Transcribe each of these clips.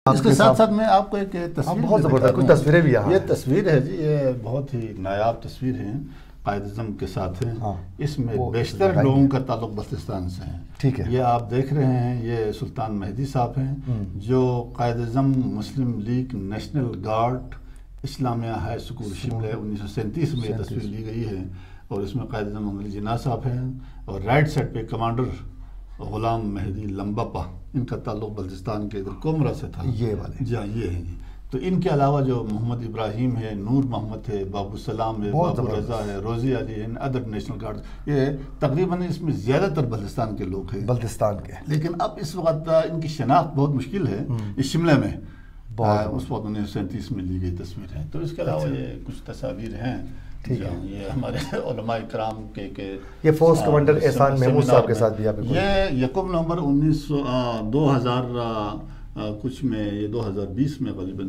اس کے ساتھ ساتھ میں آپ کو ایک تصویر بہت زبردست کچھ تصویریں بھی یہ تصویر ہے جی، یہ بہت ہی نایاب تصویر ہے، قائد اعظم کے ساتھ ہے۔ اس میں بیشتر لوگوں کا تعلق بلتستان سے ہے۔ ٹھیک ہے، یہ آپ دیکھ رہے ہیں، یہ سلطان مہدی صاحب ہیں جو قائد اعظم مسلم لیگ نیشنل گارڈ اسلامیہ ہائی اسکول شملہ 1937 میں یہ تصویر لی گئی ہے، اور اس میں قائد اعظم محمد علی جناح صاحب ہیں، اور رائٹ سائڈ پہ کمانڈر غلام مہدی لمباپا، ان کا تعلق بلتستان کے ادھر کومرا سے تھا۔ یہ والے جی ہاں، یہ ہیں۔ تو ان کے علاوہ جو محمد ابراہیم ہے، نور محمد ہے، بابو السلام ہے، بابو رضا ہے، روزی علی ہے، ادر نیشنل گارڈ، یہ تقریباً اس میں زیادہ تر بلتستان کے لوگ ہیں، بلتستان کے۔ لیکن اب اس وقت ان کی شناخت بہت مشکل ہے اس شملہ میں، اس وقت 1937 میں لی گئی تصویر ہے۔ تو اس کے علاوہ یہ کچھ تصاویر ہیں، یہ ہمارے علماء کرام کے یہ فورس کمانڈر احسان محمود صاحب کے ساتھ بھی آپ یہ 1 نومبر 2000 کچھ میں، یہ 2020 میں غالباً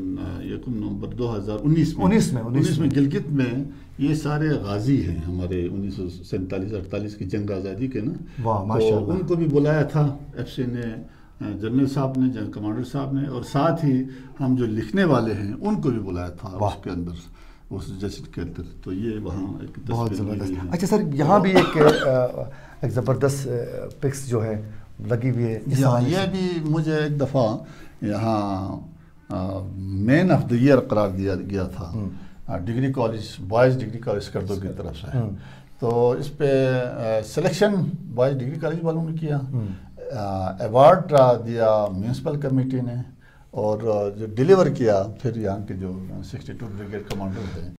1 نومبر 2019 میں گلگت میں یہ سارے غازی ہیں ہمارے 1947-48 کی جنگ آزادی کے نا، تو ان کو بھی بلایا تھا ایف سی نے، جنرل صاحب نے، جنرل کمانڈر صاحب نے، اور ساتھ ہی ہم جو لکھنے والے ہیں ان کو بھی بلایا تھا اس کے اندر، اس جشن کے اندر۔ تو یہ وہاں ایک بہت زبردست۔ اچھا سر، یہاں بھی ایک زبردست پکس جو ہے لگی ہوئی ہے، یہ بھی مجھے ایک دفعہ یہاں مین آف دا ایئر قرار دیا گیا تھا degree college, boys degree college Skardu کی طرف سے، تو اس پہ سلیکشن بوائز ڈگری کالج والوں نے کیا، ایوارڈ دیا میونسپل کمیٹی نے، اور جو ڈیلیور کیا پھر یہاں کے جو 62 بریگیڈ کمانڈر تھے